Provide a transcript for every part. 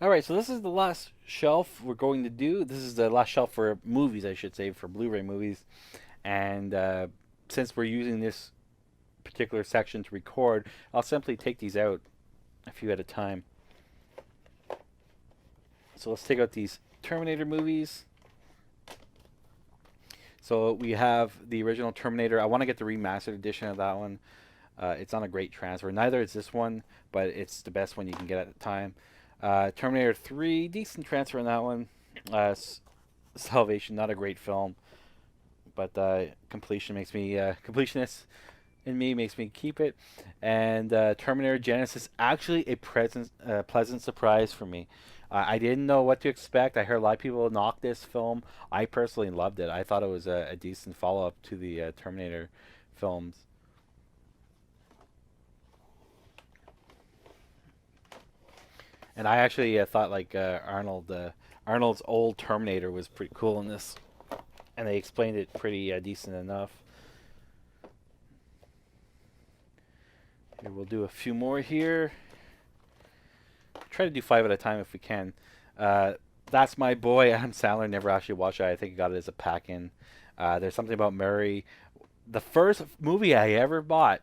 All right, so this is the last shelf we're going to do. This is the last shelf for movies, I should say, for Blu-ray movies. And since we're using this particular section to record, I'll simply take these out a few at a time. So let's take out these Terminator movies. So we have the original Terminator. I want to get the remastered edition of that one. It's on a great transfer. Neither is this one, but it's the best one you can get at the time. Terminator 3, decent transfer in that one. Salvation, not a great film, but completionist in me makes me keep it. And Terminator Genesis, actually a pleasant surprise for me. I didn't know what to expect. I heard a lot of people knock this film. I personally loved it. I thought it was a decent follow up to the Terminator films. And I actually thought like Arnold's old Terminator was pretty cool in this, and they explained it pretty decent enough. Here we'll do a few more here. Try to do 5 at a time if we can. That's my boy Adam Sandler. Never actually watched it. I think I got it as a pack in. There's something about Mary. The first movie I ever bought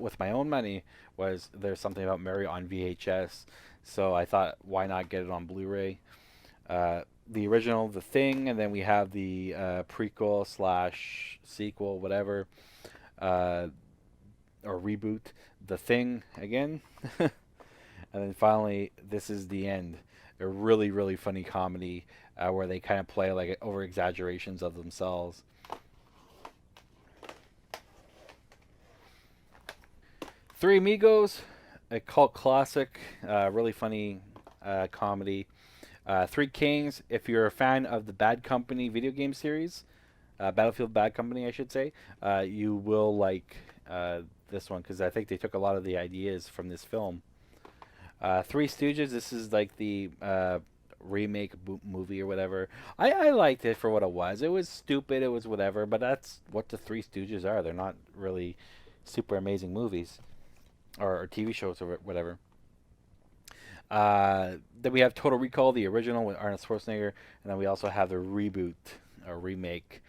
with my own money was There's Something About Mary on VHS. So I thought, why not get it on Blu-ray? The original, The Thing, and then we have the prequel slash sequel, whatever, uh, or reboot, The Thing again. And then finally, This Is the End. A really, really funny comedy where they kind of play like over exaggerations of themselves. Three Amigos, a cult classic, really funny comedy. Three Kings, if you're a fan of the Bad Company video game series, Battlefield Bad Company, I should say, you will like this one because I think they took a lot of the ideas from this film. Three Stooges, this is like the remake movie or whatever. I liked it for what it was. It was stupid, it was whatever, but that's what the Three Stooges are. They're not really super amazing movies or TV shows or whatever. Then we have Total Recall, the original with Arnold Schwarzenegger, and then we also have the reboot or remake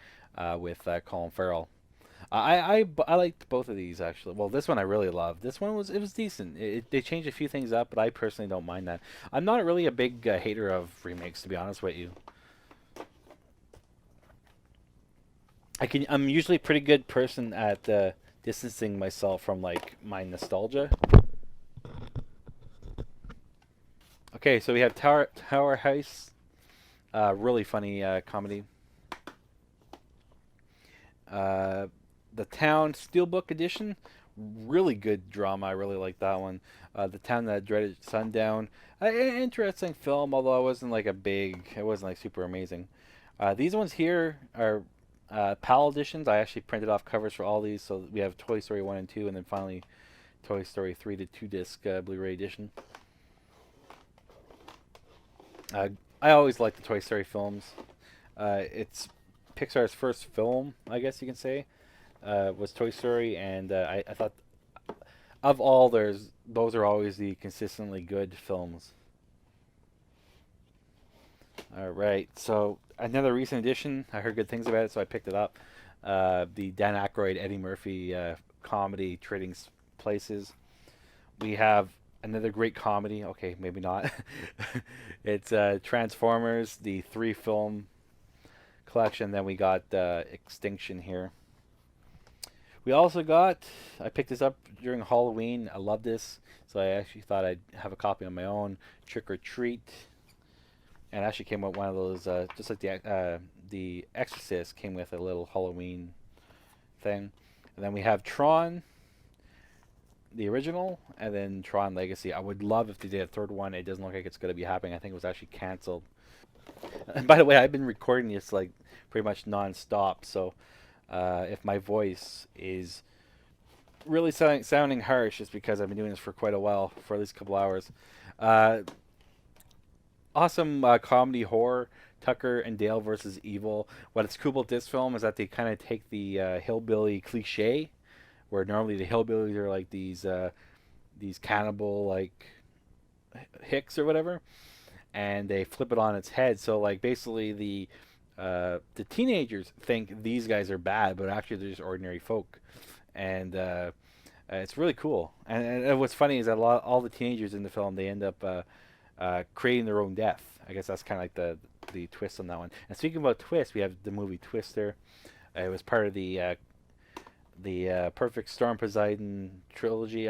with Colin Farrell. I liked both of these actually. Well, this one I really loved. This one was decent. They changed a few things up, but I personally don't mind that. I'm not really a big hater of remakes, to be honest with you. I'm usually a pretty good person at distancing myself from like my nostalgia. Okay, so we have Tower Heist, really funny comedy. Uh, the Town Steelbook Edition, really good drama. I really like that one. The Town That Dreaded Sundown, interesting film, although it wasn't like super amazing. These ones here are PAL editions. I actually printed off covers for all these, so we have Toy Story 1 and 2, and then finally Toy Story 3 to 2 disc Blu-ray edition. I always like the Toy Story films. It's Pixar's first film, I guess you can say, was Toy Story, and I thought of all those are always the consistently good films. All right, so another recent addition. I heard good things about it, so I picked it up. The Dan Aykroyd, Eddie Murphy comedy, Trading Places. We have another great comedy. Okay, maybe not. It's Transformers, the 3 film collection. Then we got Extinction here. We also got, I picked this up during Halloween. I love this, so I actually thought I'd have a copy on my own. Trick or Treat, and actually came with one of those, just like the Exorcist came with a little Halloween thing. And then we have Tron, the original, and then Tron Legacy. I would love if they did a third one. It doesn't look like it's going to be happening. I think it was actually canceled. And by the way, I've been recording this like pretty much non-stop, so if my voice is really sounding harsh, it's because I've been doing this for quite a while, for at least a couple hours. Uh, awesome comedy horror, Tucker and Dale versus Evil. What's cool about this film is that they kind of take the hillbilly cliche, where normally the hillbillies are like these cannibal like Hicks or whatever, and they flip it on its head. So like basically the teenagers think these guys are bad, but actually they're just ordinary folk, and it's really cool. And what's funny is that all the teenagers in the film they end up creating their own death. I guess that's kind of like the twist on that one. And speaking about twists, we have the movie Twister. It was part of the Perfect Storm Poseidon trilogy,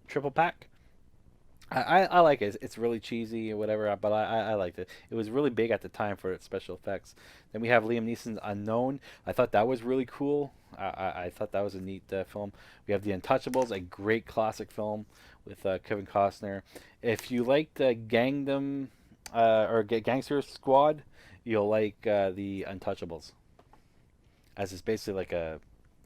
triple pack. I like it. It's really cheesy or whatever, but I liked it. It was really big at the time for its special effects. Then we have Liam Neeson's Unknown. I thought that was really cool. I thought that was a neat film. We have The Untouchables, a great classic film with Kevin Costner. If you liked Gangnam or Gangster Squad, you'll like The Untouchables, as it's basically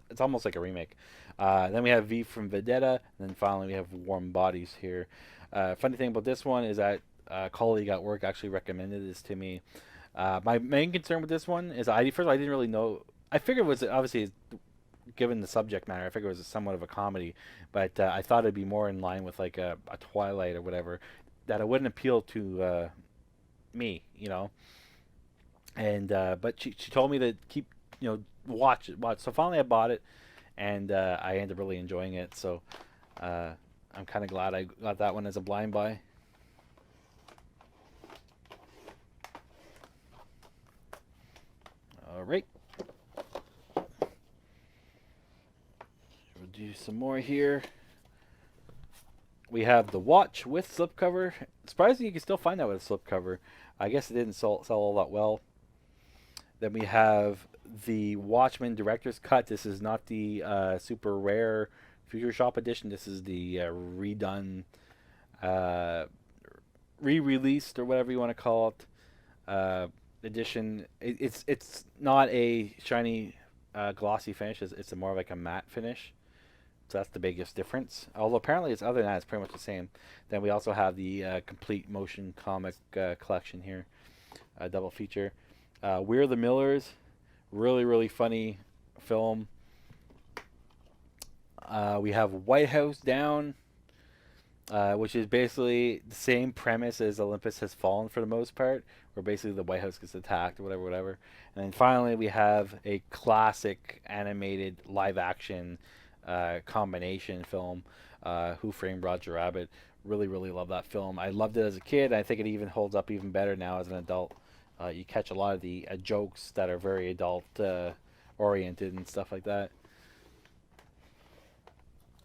it's almost like a remake. Then we have V from Vendetta, and then finally we have Warm Bodies here. Funny thing about this one is that a colleague at work actually recommended this to me. My main concern with this one is first of all, I didn't really know. I figured it was obviously, given the subject matter, I figured it was somewhat of a comedy, but I thought it'd be more in line with like a Twilight or whatever, that it wouldn't appeal to me, you know. And but she told me to keep, watch it, watch. So finally I bought it, and I ended up really enjoying it. So I'm kind of glad I got that one as a blind buy. All right. We'll do some more here. We have the watch with slipcover. Surprisingly, you can still find that with a slipcover. I guess it didn't sell all that well. Then we have the Watchman Director's Cut. This is not the super rare Future Shop edition. This is the redone, re-released, or whatever you want to call it, edition. It's not a shiny, glossy finish. It's more of like a matte finish. So that's the biggest difference. Although apparently other than that, it's pretty much the same. Then we also have the complete motion comic collection here, double feature. We're the Millers, really really funny film. We have White House Down, which is basically the same premise as Olympus Has Fallen for the most part, where basically the White House gets attacked or whatever. And then finally we have a classic animated live action combination film, Who Framed Roger Rabbit. Really, really love that film. I loved it as a kid. I think it even holds up even better now as an adult. You catch a lot of the jokes that are very adult oriented and stuff like that.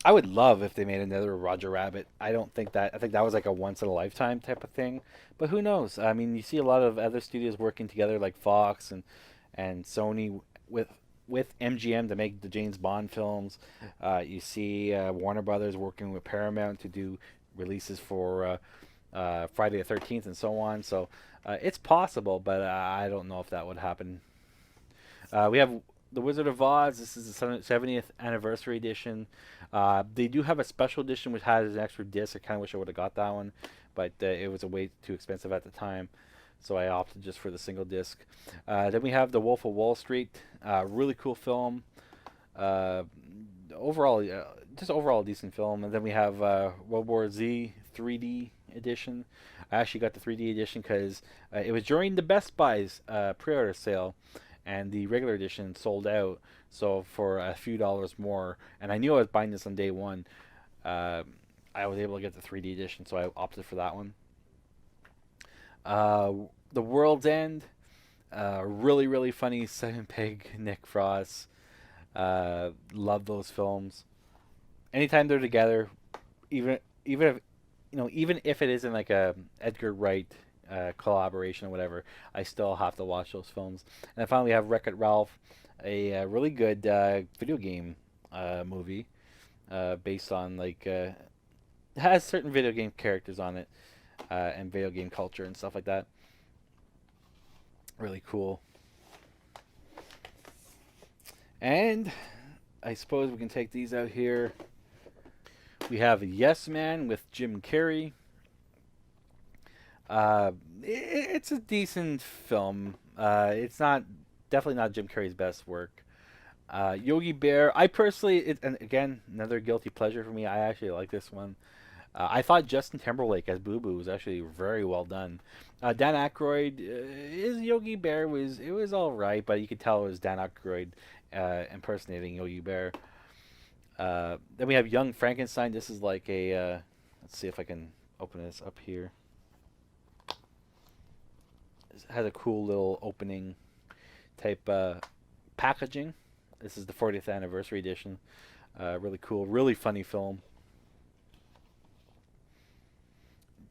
I would love if they made another Roger Rabbit. I don't think that. I think that was like a once in a lifetime type of thing. But who knows? I mean, you see a lot of other studios working together, like Fox and Sony with MGM to make the James Bond films. You see Warner Brothers working with Paramount to do releases for Friday the 13th and so on. So it's possible, but I don't know if that would happen. We have The Wizard of Oz. This is the 70th anniversary edition. They do have a special edition which has an extra disc. I kind of wish I would have got that one, but it was a way too expensive at the time, so I opted just for the single disc. Then we have The Wolf of Wall Street. Really cool film. Overall, just overall decent film. And then we have World War Z 3D edition. I actually got the 3D edition because it was during the Best Buy's pre-order sale, and the regular edition sold out. So for a few dollars more, and I knew I was buying this on day one, I was able to get the 3D edition, so I opted for that one. The World's End, really really funny Simon Pegg, Nick Frost. Love those films. Anytime they're together, even if even if it isn't like a Edgar Wright collaboration or whatever, I still have to watch those films. And then finally, we have Wreck-It Ralph, a really good video game movie based on has certain video game characters on it and video game culture and stuff like that. Really cool. And I suppose we can take these out here. We have Yes Man with Jim Carrey. It's a decent film. It's definitely not Jim Carrey's best work. Yogi Bear. I personally, and again, another guilty pleasure for me. I actually like this one. I thought Justin Timberlake as Boo Boo was actually very well done. Dan Aykroyd is Yogi Bear was it was all right, but you could tell it was Dan Aykroyd impersonating Yogi Bear. Then we have Young Frankenstein. This is like a let's see if I can open this up here. It has a cool little opening type packaging. This is the 40th anniversary edition. Really cool, really funny film.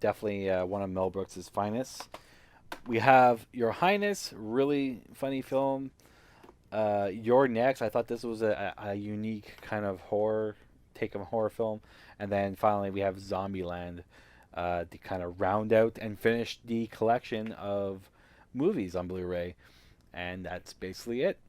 Definitely one of Mel Brooks' finest. We have Your Highness, really funny film. You're Next. I thought this was a unique kind of horror take of a horror film. And then finally we have Zombieland to kind of round out and finish the collection of movies on Blu-ray. And that's basically it.